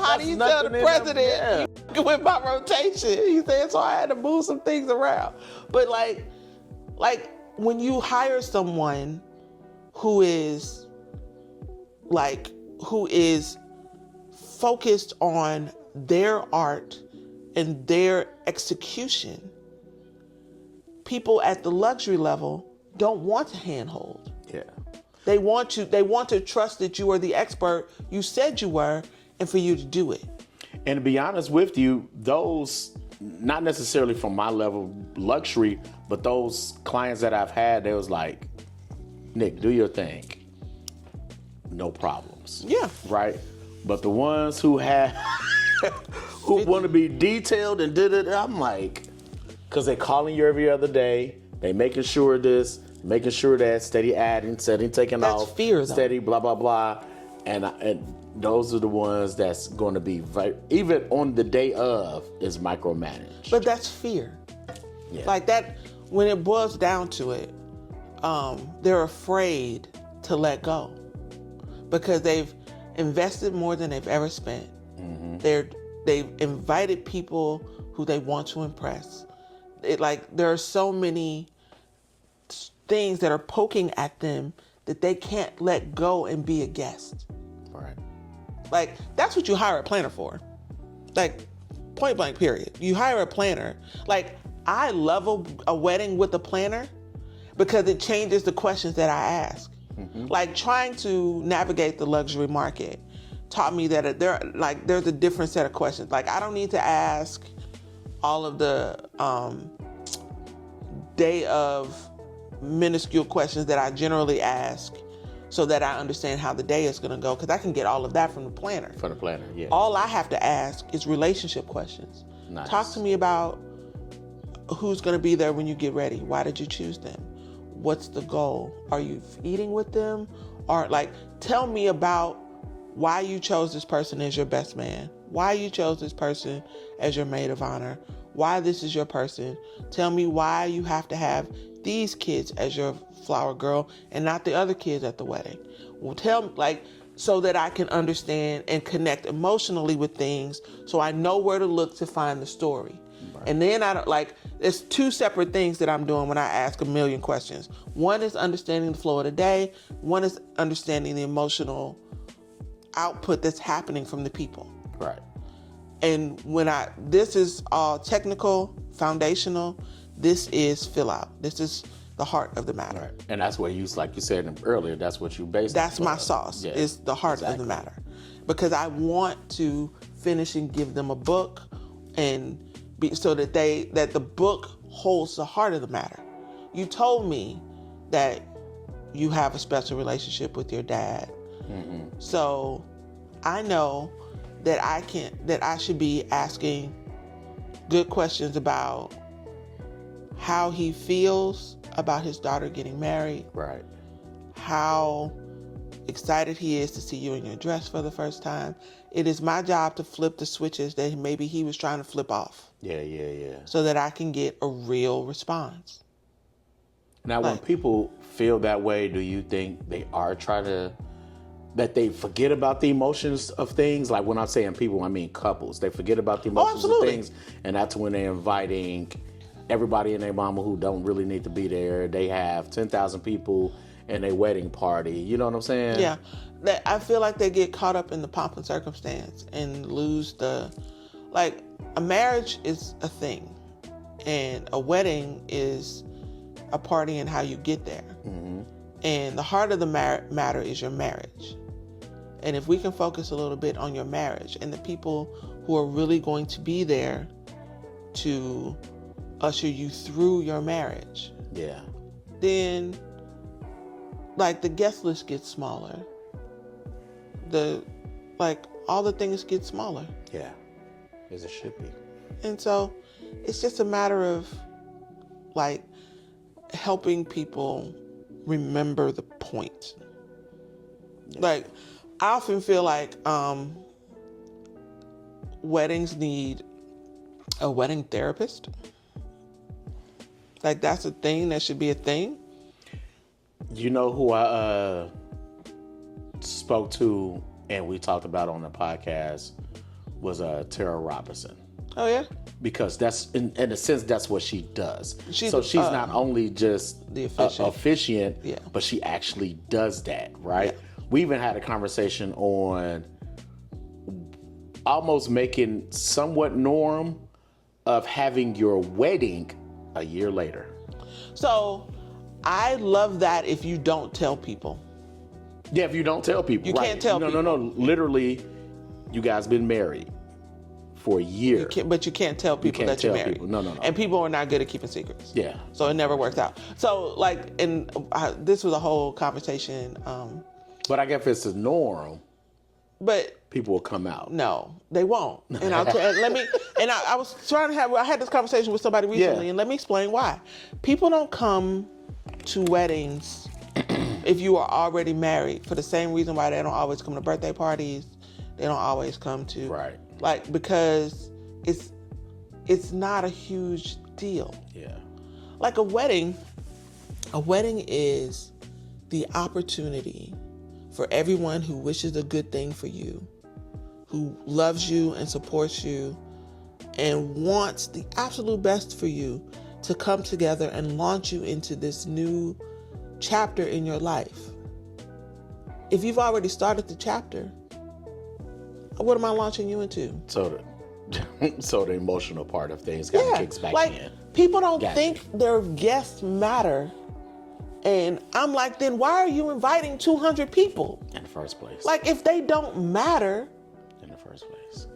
how do you tell the president with my rotation? He said, so I had to move some things around. But when you hire someone who is focused on their art and their execution, people at the luxury level don't want to handhold. Yeah. They want to trust that you are the expert you said you were, and for you to do it. And to be honest with you, those, not necessarily from my level luxury, but those clients that I've had, they was like, Nick, do your thing. No problems. Yeah. Right? But the ones who have, who want to be detailed and did it, I'm like, because they calling you every other day, they making sure this, making sure that, steady adding, steady taking off. That's fear, though. Steady blah, blah, blah. And those are the ones that's going to be, even on the day of, is micromanaged. But that's fear. Yeah. When it boils down to it, they're afraid to let go because they've invested more than they've ever spent. Mm-hmm. They've invited people who they want to impress. There are so many things that are poking at them that they can't let go and be a guest. Right. That's what you hire a planner for. Point blank period. You hire a planner. I love a wedding with a planner because it changes the questions that I ask. Mm-hmm. Trying to navigate the luxury market taught me that there's a different set of questions. I don't need to ask all of the day of minuscule questions that I generally ask so that I understand how the day is going to go, because I can get all of that from the planner. For the planner, yeah. All I have to ask is relationship questions. Nice. Talk to me about who's going to be there when you get ready. Why did you choose them? What's the goal? Are you eating with them? Or like, tell me about why you chose this person as your best man. Why you chose this person as your maid of honor. Why this is your person. Tell me why you have to have these kids as your flower girl and not the other kids at the wedding. Well, tell me, like, so that I can understand and connect emotionally with things, so I know where to look to find the story. Right. And then I don't, like, there's two separate things that I'm doing when I ask a million questions. One is understanding the flow of the day. One is understanding the emotional output that's happening from the people. Right. And this is all technical, foundational. This is fill out. This is the heart of the matter. Right. And that's what like you said earlier, that's what you based. That's my sauce. Yeah. It's the heart of the matter. Because I want to finish and give them a book and so that the book holds the heart of the matter. You told me that you have a special relationship with your dad. Mm-hmm. So I know that I should be asking good questions about how he feels about his daughter getting married. Right. How excited he is to see you in your dress for the first time. It is my job to flip the switches that maybe he was trying to flip off. Yeah. So that I can get a real response. Now, when people feel that way, do you think they are that they forget about the emotions of things? Like, when I'm saying people, I mean couples. They forget about the emotions of things, and that's when they're inviting everybody and their mama who don't really need to be there. They have 10,000 people in a wedding party. You know what I'm saying? Yeah. I feel like they get caught up in the pomp and circumstance and lose a marriage is a thing, and a wedding is a party and how you get there. Mm-hmm. And the heart of the matter is your marriage. And if we can focus a little bit on your marriage and the people who are really going to be there to usher you through your marriage, then the guest list gets smaller. All the things get smaller. Yeah, as it should be. And so it's just a matter of helping people remember the point. I often feel like weddings need a wedding therapist. That's a thing that should be a thing. You know who I spoke to and we talked about on the podcast was Tara Robinson. Oh, yeah? Because that's, in a sense, that's what she does. She's not only just the officiant, but she actually does that, right? Yeah. We even had a conversation on almost making somewhat norm of having your wedding a year later. So I love that if you don't tell people. Yeah, if you don't tell people. You can't tell people. No. Literally, you guys been married for a year. But you can't tell people that you're married. People. No. And people are not good at keeping secrets. Yeah. So it never works out. So this was a whole conversation. But I guess it's a norm. But people will come out. No, they won't. And I was trying to I had this conversation with somebody recently, and let me explain why. People don't come to weddings if you are already married for the same reason why they don't always come to birthday parties. They don't always come to because it's not a huge deal. Yeah. Like a wedding is the opportunity for everyone who wishes a good thing for you, who loves you and supports you and wants the absolute best for you, to come together and launch you into this new chapter in your life. If you've already started the chapter, what am I launching you into? So the emotional part of things kind of kicks back in. People don't think their guests matter. And I'm like, then why are you inviting 200 people? In the first place. If they don't matter. In the first place.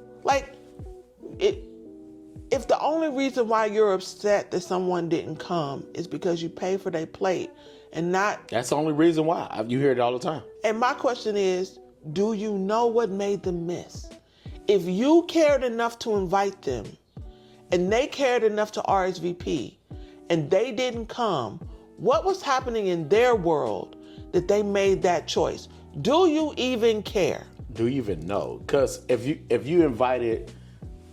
If the only reason why you're upset that someone didn't come is because you pay for their plate and not. That's the only reason why. You hear it all the time. And my question is, do you know what made them miss? If you cared enough to invite them, and they cared enough to RSVP, and they didn't come, what was happening in their world that they made that choice? Do you even care? Do you even know? Because if you invited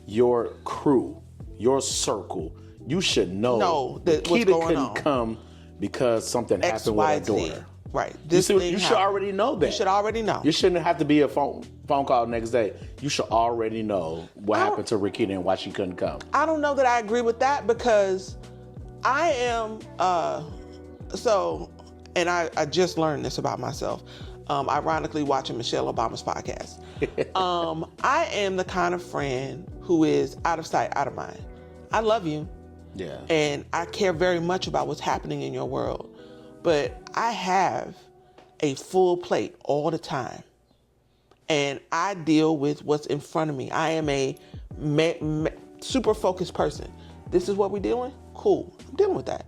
your crew, your circle, you should know that what's going couldn't on. Come because something happened with her daughter. Right. You should already know that. You should already know. You shouldn't have to be a phone call next day. You should already know what happened to Raquita and why she couldn't come. I don't know that I agree with that, because I am and I just learned this about myself. Ironically, watching Michelle Obama's podcast. I am the kind of friend who is out of sight, out of mind. I love you. Yeah. And I care very much about what's happening in your world. But I have a full plate all the time. And I deal with what's in front of me. I am a super focused person. This is what we're doing? Cool. I'm dealing with that.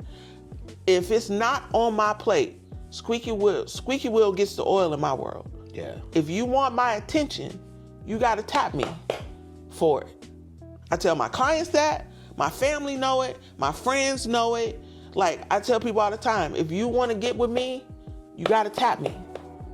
If it's not on my plate, squeaky wheel gets the oil in my world. Yeah. If you want my attention, you got to tap me for it. I tell my clients that. My family know it. My friends know it. Like, I tell people all the time, if you want to get with me, you got to tap me.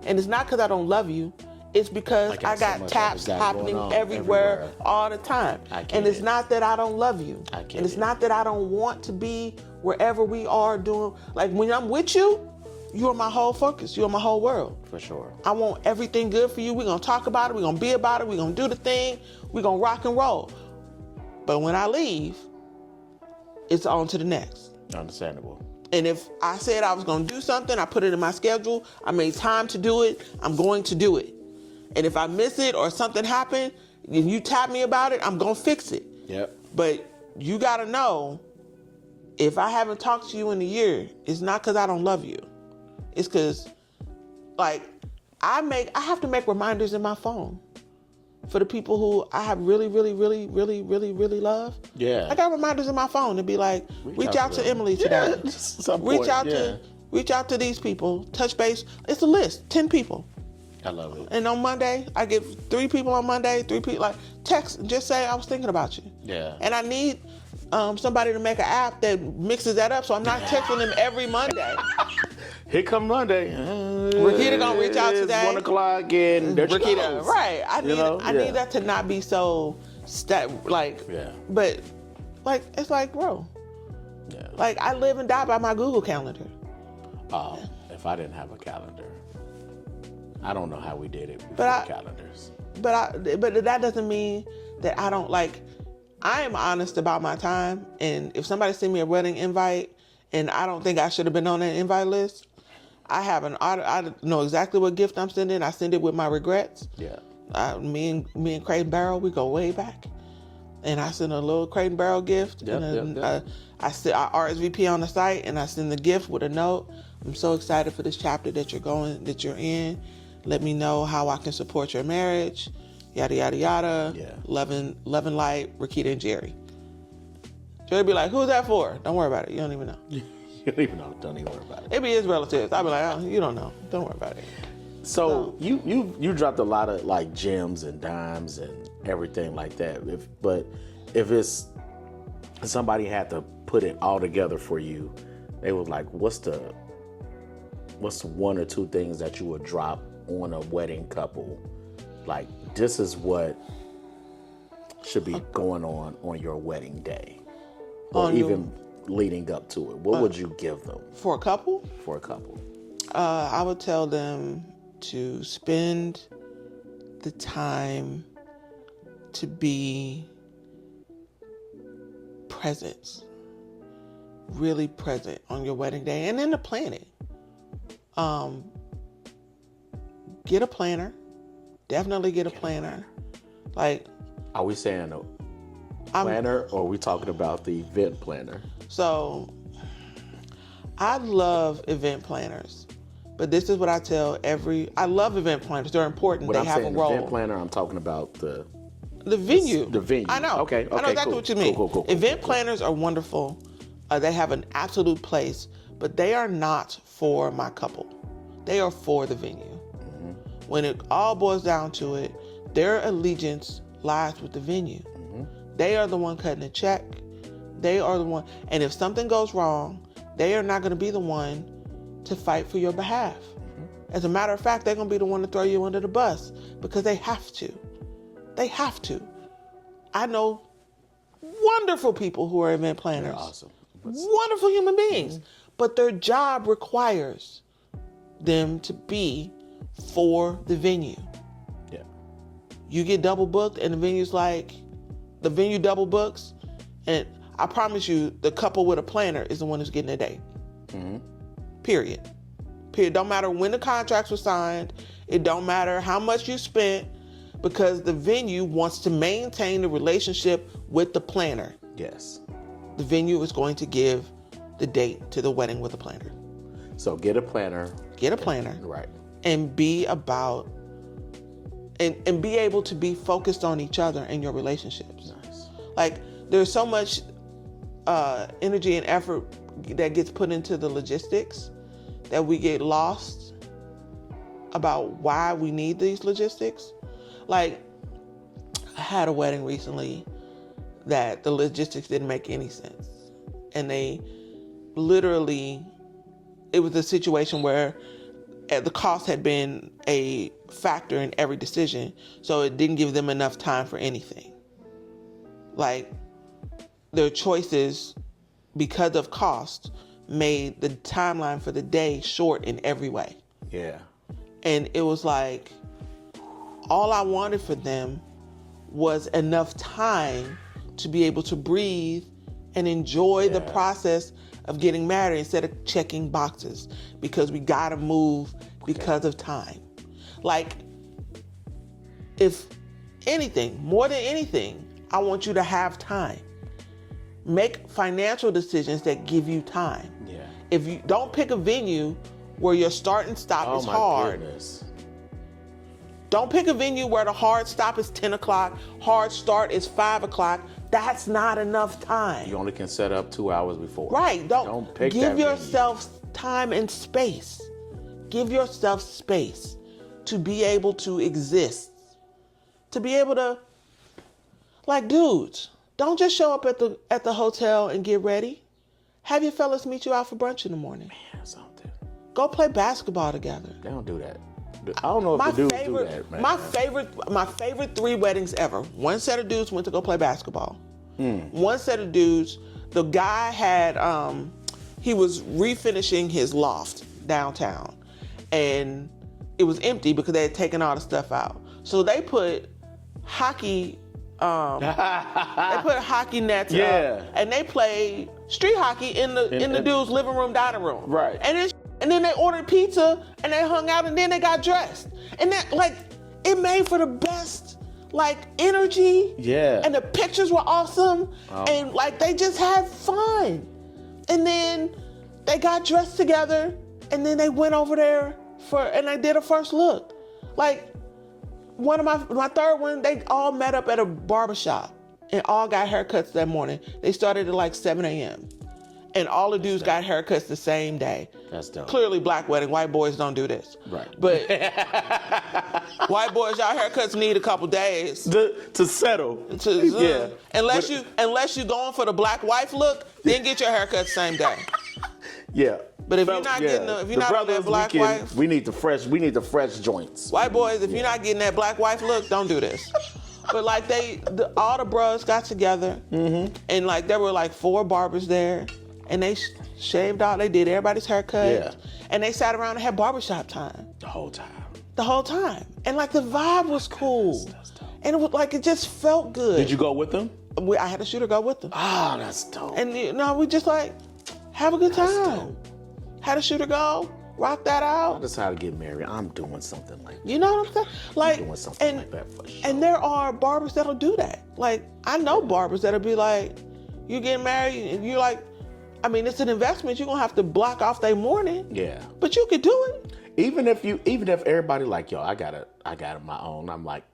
And it's not because I don't love you. It's because I got taps happening everywhere all the time. And it's not that I don't love you. And it's not that I don't want to be wherever we are doing. Like, when I'm with you, you are my whole focus. You are my whole world. For sure. I want everything good for you. We're going to talk about it. We're going to be about it. We're going to do the thing. We're going to rock and roll. But when I leave, it's on to the next. Understandable. And if I said I was going to do something, I put it in my schedule, I made time to do it, I'm going to do it. And if I miss it or something happened, and you tap me about it, I'm going to fix it. Yep. But you got to know, if I haven't talked to you in a year, it's not because I don't love you. It's because, like, I have to make reminders in my phone for the people who I have really, really, really, really, really, really love. Yeah. I got reminders in my phone to be like, reach out to Emily today. Reach out to these people. Touch base. It's a list. 10 people. I love it. And on Monday, I get 3 people on Monday. 3 people, like, text and just say I was thinking about you. Yeah. And I need somebody to make an app that mixes that up, so I'm not texting them every Monday. Here come Monday. Raquita gonna reach out today. It's 1 o'clock and there she goes. Right. I need that to not be so Yeah. But like, it's like, bro. Yeah. Like, I live and die by my Google Calendar. If I didn't have a calendar, I don't know how we did it before calendars. But that doesn't mean that I don't, like, I am honest about my time, and if somebody send me a wedding invite and I don't think I should have been on that invite list, I know exactly what gift I'm sending. I send it with my regrets. Yeah. Me and Crate & Barrel, we go way back. And I send a little Crate & Barrel gift. Yep, I RSVP on the site, and I send the gift with a note. I'm so excited for this chapter that you're in. Let me know how I can support your marriage. Yada, yada, yada. Yeah. Loving light, Raquita and Jerry. Jerry be like, who's that for? Don't worry about it. You don't even know. You don't even know. Don't even worry about it. It be his relatives. I be like, oh, you don't know. Don't worry about it. So you dropped a lot of, like, gems and dimes and everything like that. If it's somebody had to put it all together for you, they was like, what's the 1 or 2 things that you would drop on a wedding couple? Like, this is what should be going on your wedding day, or even leading up to it. What would you give them? For a couple? For a couple. I would tell them to spend the time to be present, really present on your wedding day, and then to plan it. Get a planner. Definitely get a planner. Like, are we saying a planner, or are we talking about the event planner? So, I love event planners, but this is what I tell I love event planners. They're important. They have a role. Event planner, I'm talking about the venue. The venue. I know. Okay. I know exactly cool. what you mean. Cool. Event planners are wonderful. They have an absolute place, but they are not for my couple. They are for the venue. Mm-hmm. When it all boils down to it, their allegiance lies with the venue. Mm-hmm. They are the one cutting the check. They are the one. And if something goes wrong, they are not going to be the one to fight for your behalf. Mm-hmm. As a matter of fact, they're going to be the one to throw you under the bus because they have to. They have to. I know wonderful people who are event planners. They're awesome. Wonderful human beings. Mm-hmm. But their job requires them to be for the venue. Yeah. You get double booked and the venue double books, and I promise you the couple with a planner is the one who's getting a date. Mm-hmm. Period. Don't matter when the contracts were signed. It don't matter how much you spent, because the venue wants to maintain the relationship with the planner. Yes. The venue is going to give the date to the wedding with a planner. So get a planner. Get a planner. Right. And be about, and be able to be focused on each other and your relationships. Nice. Like, there's so much energy and effort that gets put into the logistics that we get lost about why we need these logistics. Like, I had a wedding recently that the logistics didn't make any sense. And they literally, it was a situation where the cost had been a factor in every decision, so it didn't give them enough time for anything. Like, their choices, because of cost, made the timeline for the day short in every way. Yeah. And it was like, all I wanted for them was enough time to be able to breathe and enjoy the process of getting married instead of checking boxes, because we gotta move because of time. Like, if anything, more than anything, I want you to have time. Make financial decisions that give you time. Yeah. If you don't pick a venue where your start and stop is hard. Goodness. Don't pick a venue where the hard stop is 10 o'clock, hard start is 5 o'clock. That's not enough time. You only can set up 2 hours before. Right. Don't pick give that yourself time and space. Give yourself space to be able to exist. To be able to, like, dudes, don't just show up at the hotel and get ready. Have your fellas meet you out for brunch in the morning. Man, something. Go play basketball together. They don't do that. I don't know if the dudes do that, man. My favorite 3 weddings ever. One set of dudes went to go play basketball. One set of dudes, the guy had, he was refinishing his loft downtown, and it was empty because they had taken all the stuff out. So they put hockey, nets up, and they played street hockey in the dude's living room, dining room. Right. And then they ordered pizza and they hung out and then they got dressed. And that, like, it made for the best, like, energy. Yeah. And the pictures were awesome. Oh. And, like, they just had fun. And then they got dressed together and then they went over there and they did a first look. Like, one of my third one, they all met up at a barbershop and all got haircuts that morning. They started at like 7 a.m. And all the dudes got haircuts the same day. That's dope. Clearly black wedding. White boys don't do this. Right. But white boys, y'all haircuts need a couple days. To settle. Yeah. Unless you going for the black wife look, then get your haircut the same day. Yeah. But if you're not getting that black wife, we need the fresh joints. White boys, if you're not getting that black wife look, don't do this. But like all the bros got together, and like there were like 4 barbers there, and they shaved out. They did everybody's haircut, and they sat around and had barbershop time the whole time. And like the vibe was cool, and it was like it just felt good. Did you go with them? I had a shooter go with them. Oh, that's dope. And we just like have a good time. Had a shooter go, rock that out. I decided to get married. I'm doing something like that. You know what I'm saying? Like, I'm doing something like that for sure. And there are barbers that'll do that. Like, I know barbers that'll be like, you getting married and you're like, I mean, it's an investment. You're gonna have to block off their morning. Yeah. But you could do it. Even if everybody like, yo, I got it my own. I'm like,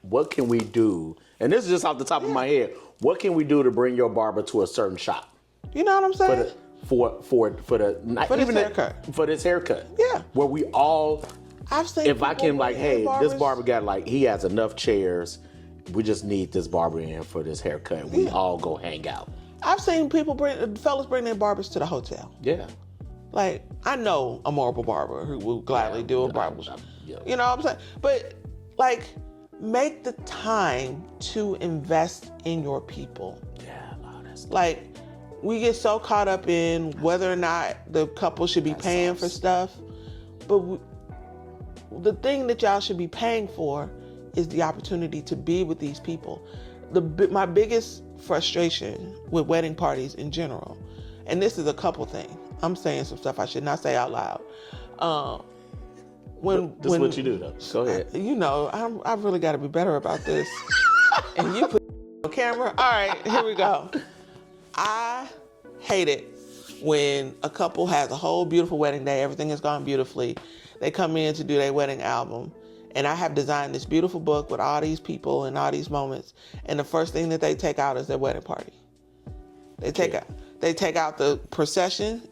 what can we do? And this is just off the top of my head. What can we do to bring your barber to a certain shop? You know what I'm saying? for the not For this even haircut. for this haircut. Yeah. Where we all, I've seen if I people can, like, bring hey, in this barbers. barber got, like, he has enough chairs. We just need this barber in for this haircut. We all go hang out. I've seen fellas bring their barbers to the hotel. Yeah. Like, I know a mobile barber who will gladly do a barber shop. Yeah. You know what I'm saying? But, like, make the time to invest in your people. Yeah, oh, that's Like, we get so caught up in whether or not the couple should be paying for stuff. But the thing that y'all should be paying for is the opportunity to be with these people. My biggest frustration with wedding parties in general, and this is a couple thing. I'm saying some stuff I should not say out loud. this is what you do, though. Go ahead. You know, I've really got to be better about this. And you put on camera. All right, here we go. I hate it when a couple has a whole beautiful wedding day. Everything has gone beautifully. They come in to do their wedding album. And I have designed this beautiful book with all these people and all these moments. And the first thing that they take out is their wedding party. They take out the procession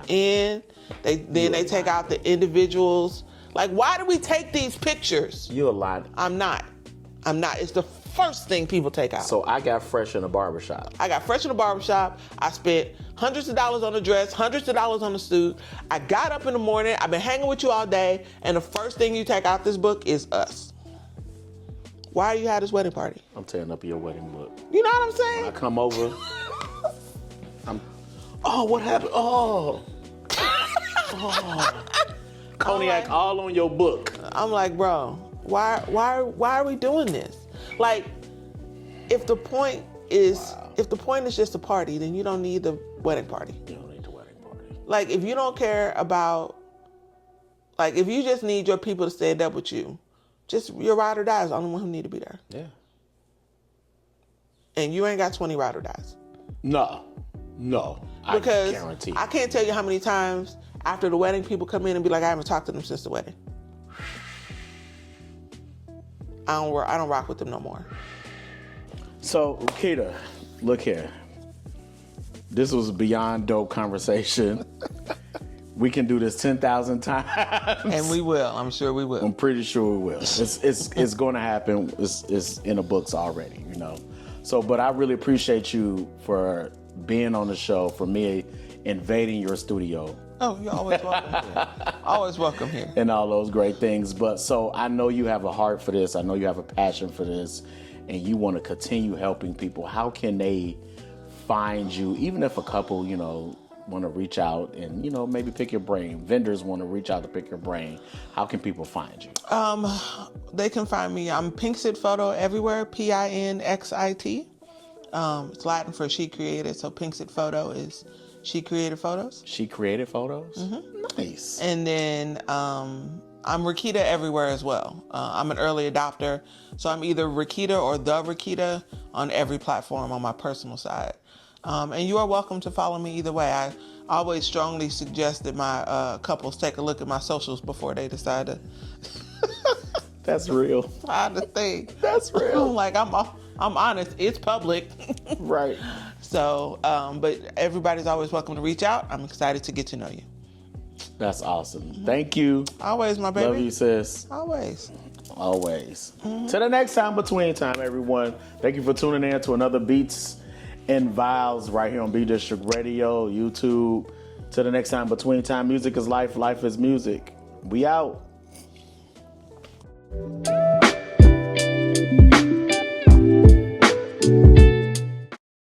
and they take out the individuals. Like, why do we take these pictures? You're a lot. I'm not. It's the first thing people take out. So I got fresh in a barbershop. I spent hundreds of dollars on the dress, hundreds of dollars on the suit. I got up in the morning. I've been hanging with you all day. And the first thing you take out this book is us. Why you had this wedding party? I'm tearing up your wedding book. You know what I'm saying? When I come over, oh, what happened? Oh. Cognac all on your book. I'm like, bro, why are we doing this? Like, if the point is just a party, then you don't need the wedding party. You don't need the wedding party. Like, if you don't care about, like, if you just need your people to stand up with you, just your ride or die is the only one who need to be there. Yeah. And you ain't got 20 ride or dies. No. Because I guarantee. I can't tell you how many times after the wedding people come in and be like, I haven't talked to them since the wedding. I don't rock with them no more. So, Raquita, look here. This was a beyond dope conversation. We can do this 10,000 times. And we will. I'm sure we will. I'm pretty sure we will. It's going to happen. It's in the books already, you know. So, but I really appreciate you for being on the show, for me invading your studio. Oh, you're always welcome here. Always welcome here. And all those great things. But so I know you have a heart for this. I know you have a passion for this. And you want to continue helping people. How can they find you? Even if a couple, you know, want to reach out and, you know, maybe pick your brain. Vendors want to reach out to pick your brain. How can people find you? They can find me. I'm Pinxit Photo everywhere. Pinxit. It's Latin for She Created. So Pinxit Photo is She Created Photos. She Created Photos? Mm-hmm. Nice. And then I'm Raquita everywhere as well. I'm an early adopter. So I'm either Raquita or the Raquita on every platform on my personal side. And you are welcome to follow me either way. I always strongly suggest that my couples take a look at my socials before they decide to... That's real. Find the thing. That's real. Like, I'm honest. It's public. Right. So, but everybody's always welcome to reach out. I'm excited to get to know you. That's awesome. Thank you. Always, my baby. Love you, sis. Always. To the next time, between time, everyone. Thank you for tuning in to another Beats and Vows right here on Beat District Radio, YouTube. To the next time, between time. Music is life. Life is music. We out.